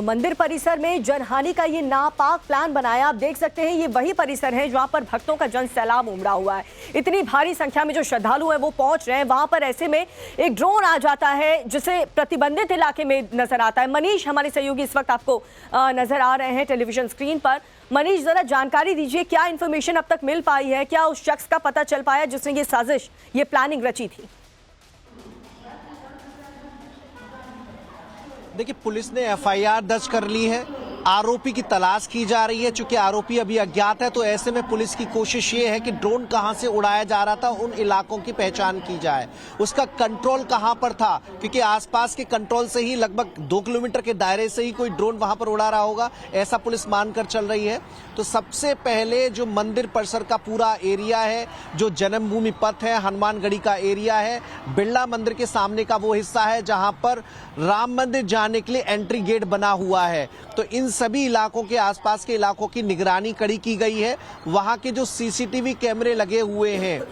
तो मंदिर परिसर में जनहानि का ये नापाक प्लान बनाया। आप देख सकते हैं ये वही परिसर है जहां पर भक्तों का जन सैलाब उमड़ा हुआ है। इतनी भारी संख्या में जो श्रद्धालु हैं वो पहुंच रहे हैं। वहां पर ऐसे में एक ड्रोन आ जाता है जिसे प्रतिबंधित इलाके में नजर आता है। मनीष हमारे सहयोगी इस वक्त आपको नजर आ रहे हैं टेलीविजन स्क्रीन पर। मनीष, जरा जानकारी दीजिए, क्या इन्फॉर्मेशन अब तक मिल पाई है? क्या उस शख्स का पता चल पाया जिसने ये साजिश, ये प्लानिंग रची थी? देखिए, पुलिस ने एफआईआर दर्ज कर ली है। आरोपी की तलाश की जा रही है। चूंकि आरोपी अभी अज्ञात है तो ऐसे में पुलिस की कोशिश ये है कि ड्रोन कहां से उड़ाया जा रहा था, उन इलाकों की पहचान की जाए, उसका कंट्रोल कहां पर था, क्योंकि आसपास के कंट्रोल से ही लगभग 2 किलोमीटर के दायरे से ही कोई ड्रोन वहां पर उड़ा रहा होगा, ऐसा पुलिस मानकर चल रही है। तो सबसे पहले जो मंदिर परिसर का पूरा एरिया है, जो जन्मभूमि पथ है, हनुमानगढ़ी का एरिया है, बिरला मंदिर के सामने का वो हिस्सा है जहां पर राम मंदिर जाने के लिए एंट्री गेट बना हुआ है। तो इन सभी इलाकों के आसपास के इलाकों की निगरानी कड़ी की गई है। वहां के जो सीसीटीवी कैमरे लगे हुए हैं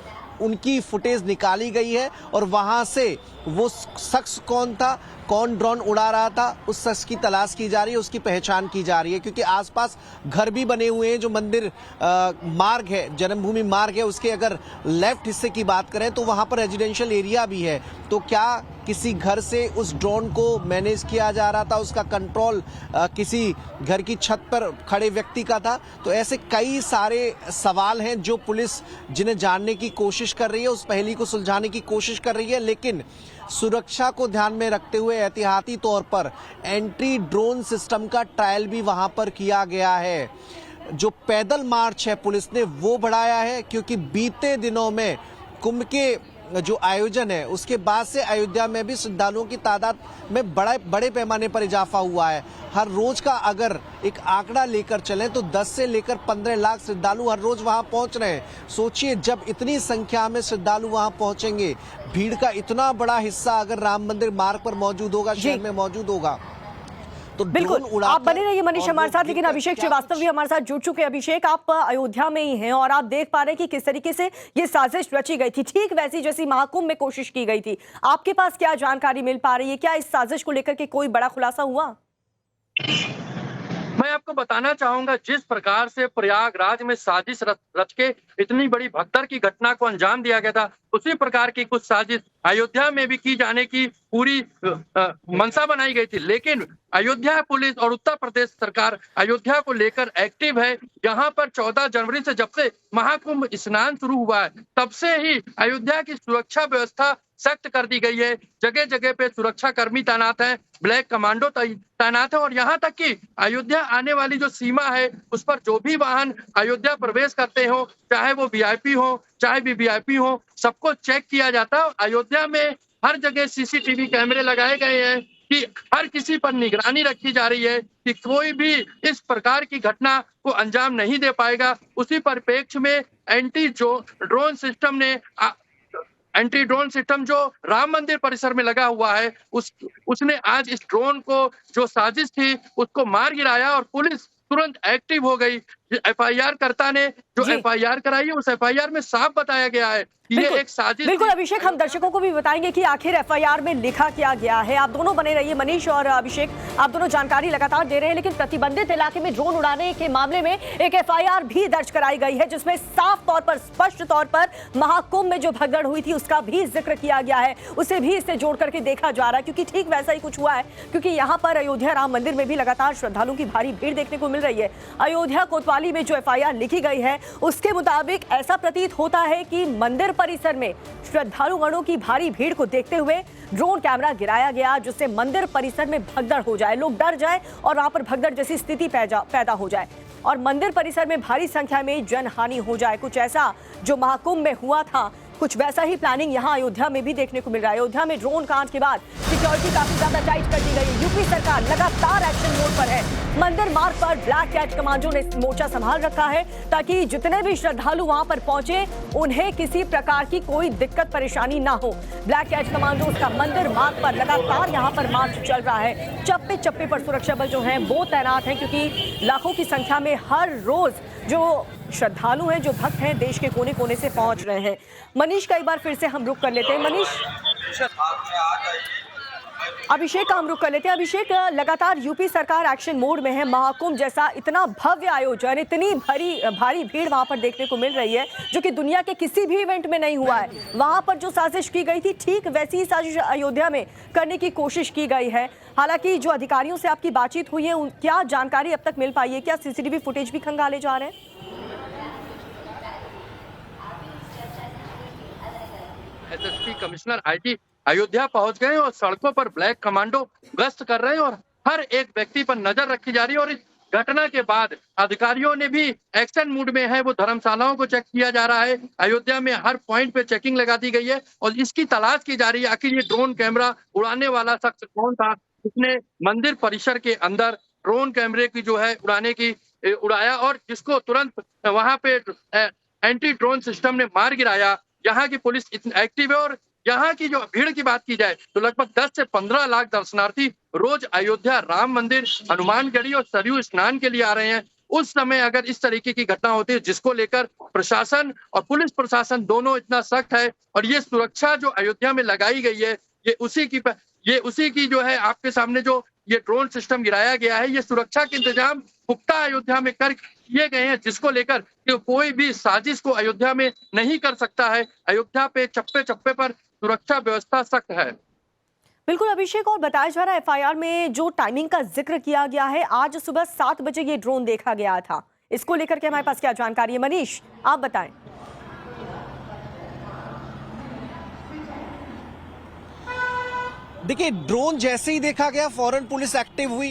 उनकी फुटेज निकाली गई है और वहां से वो शख्स कौन था, कौन ड्रोन उड़ा रहा था, उस शख्स की तलाश की जा रही है, उसकी पहचान की जा रही है। क्योंकि आसपास घर भी बने हुए हैं। जो मंदिर मार्ग है, जन्मभूमि मार्ग है, उसके अगर लेफ्ट हिस्से की बात करें तो वहां पर रेजिडेंशियल एरिया भी है। तो क्या किसी घर से उस ड्रोन को मैनेज किया जा रहा था, उसका कंट्रोल किसी घर की छत पर खड़े व्यक्ति का था? तो ऐसे कई सारे सवाल हैं जो पुलिस जिन्हें जानने की कोशिश कर रही है, उस पहेली को सुलझाने की कोशिश कर रही है। लेकिन सुरक्षा को ध्यान में रखते हुए एहतियाती तौर पर एंटी ड्रोन सिस्टम का ट्रायल भी वहां पर किया गया है। जो पैदल मार्च है पुलिस ने वो बढ़ाया है, क्योंकि बीते दिनों में कुंभ के जो आयोजन है उसके बाद से अयोध्या में भी श्रद्धालुओं की तादाद में बड़े पैमाने पर इजाफा हुआ है। हर रोज का अगर एक आंकड़ा लेकर चलें तो 10 से लेकर 15 लाख श्रद्धालु हर रोज वहां पहुंच रहे हैं। सोचिए, जब इतनी संख्या में श्रद्धालु वहां पहुंचेंगे, भीड़ का इतना बड़ा हिस्सा अगर राम मंदिर मार्ग पर मौजूद होगा, शहर में मौजूद होगा, तो बिल्कुल आप बने रहिए मनीष हमारे साथ। लेकिन अभिषेक श्रीवास्तव भी हमारे साथ जुड़ चुके हैं। अभिषेक, आप अयोध्या में ही हैं और आप देख पा रहे हैं कि किस तरीके से ये साजिश रची गई थी, ठीक वैसी जैसी महाकुंभ में कोशिश की गई थी। आपके पास क्या जानकारी मिल पा रही है? क्या इस साजिश को लेकर के कोई बड़ा खुलासा हुआ? मैं आपको बताना चाहूंगा, जिस प्रकार से प्रयागराज में साजिश रच के इतनी बड़ी भगदड़ की घटना को अंजाम दिया गया था, उसी प्रकार की कुछ साजिश अयोध्या में भी की जाने की पूरी मंशा बनाई गई थी। लेकिन अयोध्या पुलिस और उत्तर प्रदेश सरकार अयोध्या को लेकर एक्टिव है। यहाँ पर 14 जनवरी से जब से महाकुंभ स्नान शुरू हुआ है, तब से ही अयोध्या की सुरक्षा व्यवस्था सख्त कर दी गई है। जगह जगह पे सुरक्षा कर्मी तैनात हैं, ब्लैक कमांडो तैनात है और यहाँ तक कि अयोध्या आने वाली जो सीमा है उस पर जो भी वाहन अयोध्या प्रवेश करते हो, चाहे वो वीआईपी हो चाहे वीवीआईपी हो, सबको चेक किया जाता है। अयोध्या में हर जगह सीसीटीवी कैमरे लगाए गए हैं कि हर किसी पर निगरानी रखी जा रही है कि कोई भी इस प्रकार की घटना को अंजाम नहीं दे पाएगा। उसी परिप्रेक्ष्य में एंटी ड्रोन सिस्टम जो राम मंदिर परिसर में लगा हुआ है, उसने आज इस ड्रोन को, जो साजिश थी, उसको मार गिराया और पुलिस तुरंत एक्टिव हो गई। एफआईआर कर्ता ने जो एफआईआर कराई है, उस एफआईआर में साफ बताया गया है कि ये एक साजिश। बिल्कुल अभिषेक, हम दर्शकों को भी बताएंगे कि आखिर एफआईआर में लिखा क्या गया है। आप दोनों बने रहिए, मनीष और अभिषेक, आप दोनों जानकारी लगातार दे रहे हैं। लेकिन प्रतिबंधित इलाके में ड्रोन उड़ाने के मामले में एक एफआईआर भी दर्ज कराई गई है, जिसमें साफ तौर पर, स्पष्ट तौर पर महाकुंभ में जो भगदड़ हुई थी उसका भी जिक्र किया गया है। उसे भी इससे जोड़ करके देखा जा रहा है, क्योंकि ठीक वैसा ही कुछ हुआ है। क्योंकि यहाँ पर अयोध्या राम मंदिर में भी लगातार श्रद्धालुओं की भारी भीड़ देखने को मिल रही है। अयोध्या कोतवाली में जो एफआईआर लिखी गई है उसके मुताबिक ऐसा प्रतीत होता है कि मंदिर परिसर में श्रद्धालुगणों की भारी भीड़ को देखते हुए ड्रोन कैमरा गिराया गया, जिससे मंदिर परिसर में भगदड़ हो जाए, लोग डर जाए और वहां पर भगदड़ जैसी स्थिति पैदा हो जाए और मंदिर परिसर में भारी संख्या में जनहानि हो जाए। कुछ ऐसा जो महाकुंभ में हुआ था, कुछ वैसा ही प्लानिंग यहाँ अयोध्या में भी देखने को मिल रहा है। अयोध्या में ड्रोन कांड के बाद सिक्योरिटी काफी ज्यादा टाइट कर दी गई है। यूपी सरकार लगातार एक्शन मोड पर है। मंदिर मार्ग पर ब्लैक कैट कमांडो ने मोर्चा संभाल रखा है ताकि जितने भी श्रद्धालु वहां पर पहुंचे उन्हें किसी प्रकार की कोई दिक्कत परेशानी ना हो। ब्लैक कैट कमांडो का मंदिर मार्ग पर लगातार यहाँ पर मार्च चल रहा है। चप्पे चप्पे पर सुरक्षा बल जो हैं वो तैनात हैं, क्योंकि लाखों की संख्या में हर रोज जो श्रद्धालु हैं, जो भक्त हैं, देश के कोने कोने से पहुंच रहे हैं। मनीष का एक बार फिर से हम रुक कर लेते हैं। मनीष, अभिषेक का हम रुख कर लेते हैं। अभिषेक, लगातार यूपी सरकार एक्शन मोड में है। महाकुंभ जैसा इतना भव्य आयोजन, इतनी भारी भीड़ वहां पर देखने को मिल रही है जो कि दुनिया के किसी भी इवेंट में नहीं हुआ है। वहां पर जो साजिश की गई थी, ठीक वैसी ही साजिश अयोध्या में करने की कोशिश की गई है। हालांकि जो अधिकारियों से आपकी बातचीत हुई है, क्या जानकारी अब तक मिल पाई है? क्या सीसीटीवी फुटेज भी खंगाले जा रहे हैं? एसएसपी कमिश्नर आईटी अयोध्या पहुंच गए और सड़कों पर ब्लैक कमांडो गश्त कर रहे हैं और हर एक व्यक्ति पर नजर रखी जा रही है। और इस घटना के बाद अधिकारियों ने भी एक्शन मूड में है, वो धर्मशालाओं को चेक किया जा रहा है। अयोध्या में हर पॉइंट पे चेकिंग लगा दी गई है और इसकी तलाश की जा रही है आखिर ये ड्रोन कैमरा उड़ाने वाला शख्स कौन था, जिसने मंदिर परिसर के अंदर ड्रोन कैमरे की जो है उड़ाया और जिसको तुरंत वहां पे एंटी ड्रोन सिस्टम ने मार गिराया। यहाँ की पुलिस इतनी एक्टिव है और यहाँ की जो भीड़ की बात की जाए तो लगभग 10 से 15 लाख दर्शनार्थी रोज अयोध्या राम मंदिर, हनुमानगढ़ी और सरयू स्नान के लिए आ रहे हैं। उस समय अगर इस तरीके की घटना होती है जिसको लेकर प्रशासन और पुलिस प्रशासन दोनों इतना सख्त है और ये सुरक्षा जो अयोध्या में लगाई गई है ये उसी की जो है आपके सामने जो ये ड्रोन सिस्टम गिराया गया है, ये सुरक्षा के इंतजाम पुख्ता अयोध्या में कर किए गए हैं जिसको लेकर कि कोई भी साजिश को अयोध्या में नहीं कर सकता है। अयोध्या पे चप्पे चप्पे पर सुरक्षा व्यवस्था सख्त है। बिल्कुल अभिषेक, और बताया जा रहा है एफआईआर में जो टाइमिंग का जिक्र किया गया है, आज सुबह 7 बजे ये ड्रोन देखा गया था। इसको लेकर के हमारे पास क्या जानकारी है? मनीष, आप बताएं। देखिए, ड्रोन जैसे ही देखा गया फौरन पुलिस एक्टिव हुई।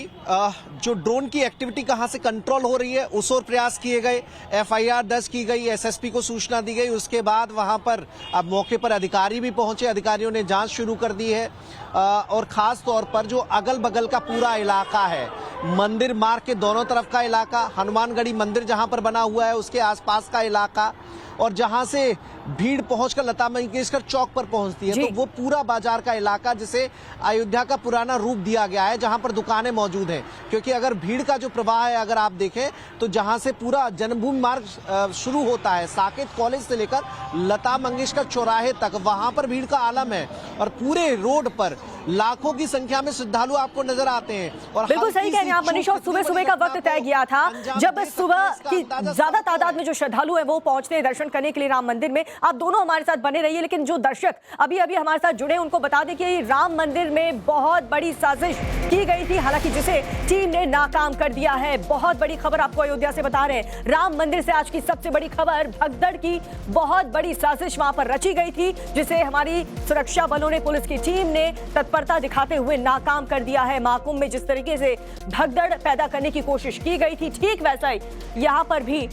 जो ड्रोन की एक्टिविटी कहां से कंट्रोल हो रही है उस ओर प्रयास किए गए। एफआईआर दर्ज की गई, एसएसपी को सूचना दी गई। उसके बाद वहां पर अब मौके पर अधिकारी भी पहुंचे, अधिकारियों ने जांच शुरू कर दी है। और खास तौर पर जो अगल बगल का पूरा इलाका है, मंदिर मार्ग के दोनों तरफ का इलाका, हनुमानगढ़ी मंदिर जहां पर बना हुआ है उसके आसपास का इलाका, और जहां से भीड़ पहुंचकर लता मंगेशकर चौक पर पहुंचती है, तो वो पूरा बाजार का इलाका जिसे अयोध्या का पुराना रूप दिया गया है, जहां पर दुकानें मौजूद हैं। क्योंकि अगर भीड़ का जो प्रवाह है अगर आप देखें तो जहां से पूरा जन्मभूमि मार्ग शुरू होता है, साकेत कॉलेज से लेकर लता मंगेशकर चौराहे तक, वहां पर भीड़ का आलम है और पूरे रोड पर लाखों की संख्या में श्रद्धालु आपको नजर आते हैं। और बिल्कुल सही कह रहे हैं आप मनीष। और सुबह का वक्त तय किया था जब सुबह की ज्यादा तादाद में जो श्रद्धालु है वो पहुंचते हैं दर्शन करने के लिए राम मंदिर में। आप दोनों हमारे साथ बने रहिए, लेकिन जो दर्शक अभी अभी हमारे साथ जुड़े उनको बता दें कि राम मंदिर में बहुत बड़ी साजिश की गई थी, हालांकि जिसे टीम ने नाकाम कर दिया है। बहुत बड़ी खबर आपको अयोध्या से बता रहे हैं। राम मंदिर से आज की सबसे बड़ी खबर, भगदड़ की बहुत बड़ी साजिश वहां पर रची गई थी जिसे हमारी सुरक्षा बलों ने, पुलिस की टीम ने तत्परता दिखाते हुए नाकाम कर दिया है। महाकुंभ में जिस तरीके से भगदड़ पैदा करने की कोशिश की गई थी, ठीक वैसा ही यहां पर भी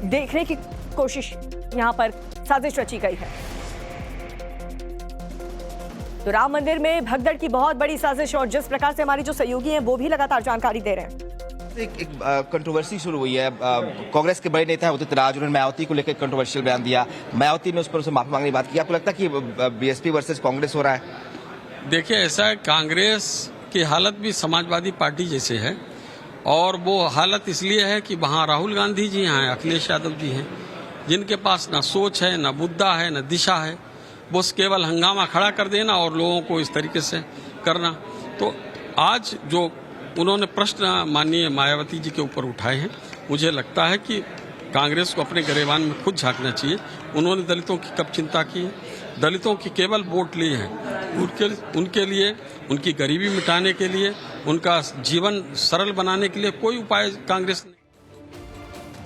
देखने की कोशिश, यहां पर साजिश रची गई है। तो राम मंदिर में भगदड़ की बहुत बड़ी साजिश, और जिस प्रकार से हमारी जो सहयोगी हैं वो भी लगातार जानकारी दे रहे हैं। एक कंट्रोवर्सी शुरू हुई है। कांग्रेस के बड़े नेता हैं उदित राज, उन्होंने मायावती को लेकर कंट्रोवर्शियल बयान दिया। मायावती ने उस पर उसे माफी मांगने की बात की। आपको लगता है कि बीएसपी वर्सेस कांग्रेस हो रहा है? देखिए, ऐसा है, कांग्रेस की हालत भी समाजवादी पार्टी जैसे है, और वो हालत इसलिए है कि वहाँ राहुल गांधी जी हैं, अखिलेश यादव जी हैं, जिनके पास न सोच है, न मुद्दा है, न दिशा है। बस केवल हंगामा खड़ा कर देना और लोगों को इस तरीके से करना। तो आज जो उन्होंने प्रश्न माननीय मायावती जी के ऊपर उठाए हैं, मुझे लगता है कि कांग्रेस को अपने गरेबान में खुद झांकना चाहिए। उन्होंने दलितों की कब चिंता की है? दलितों की केवल वोट लिए हैं, उनके लिए, उनकी गरीबी मिटाने के लिए, उनका जीवन सरल बनाने के लिए कोई उपाय कांग्रेस ने।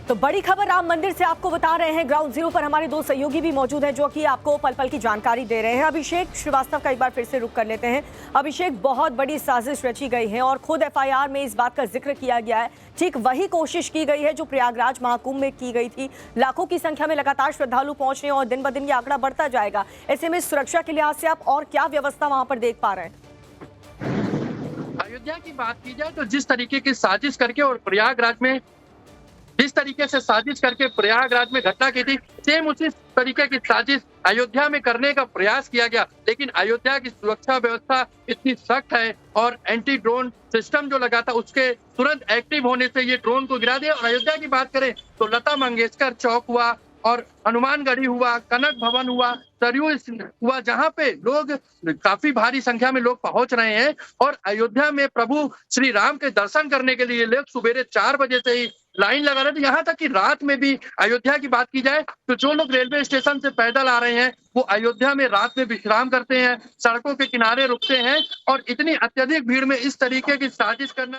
तो बड़ी खबर राम मंदिर से आपको बता रहे हैं। ग्राउंड जीरो पर हमारे 2 सहयोगी भी मौजूद हैं जो कि आपको पल पल की जानकारी दे रहे हैं। अभिषेक श्रीवास्तव का एक बार फिर से रुख कर लेते हैं। अभिषेक, बहुत बड़ी साजिश रची गई है और खुद एफआईआर में इस बात का जिक्र किया गया है। ठीक वही कोशिश की गई है जो प्रयागराज महाकुंभ में की गई थी। लाखों की संख्या में लगातार श्रद्धालु पहुंच रहे हैं और दिन ब दिन ये आंकड़ा बढ़ता जाएगा। ऐसे में सुरक्षा के लिहाज से आप और क्या व्यवस्था वहां पर देख पा रहे हैं? अयोध्या की बात की जाए तो जिस तरीके की साजिश करके और प्रयागराज में जिस तरीके से साजिश करके प्रयागराज में घटना की थी, सेम उसी तरीके की साजिश अयोध्या में करने का प्रयास किया गया। लेकिन अयोध्या की सुरक्षा व्यवस्था इतनी सख्त है और एंटी ड्रोन सिस्टम जो लगा था उसके तुरंत एक्टिव होने से ये ड्रोन को गिरा दिया। और अयोध्या की बात करें तो लता मंगेशकर चौक हुआ, और हनुमानगढ़ी हुआ, कनक भवन हुआ, सरयू हुआ, जहां पे लोग काफी भारी संख्या में लोग पहुंच रहे हैं और अयोध्या में प्रभु श्री राम के दर्शन करने के लिए लोग सुबेरे 4 बजे से ही लाइन लगा रहे थे। यहाँ तक कि रात में भी अयोध्या की बात की जाए तो जो लोग रेलवे स्टेशन से पैदल आ रहे हैं वो अयोध्या में रात में विश्राम करते हैं, सड़कों के किनारे रुकते हैं और इतनी अत्यधिक भीड़ में इस तरीके की साजिश करना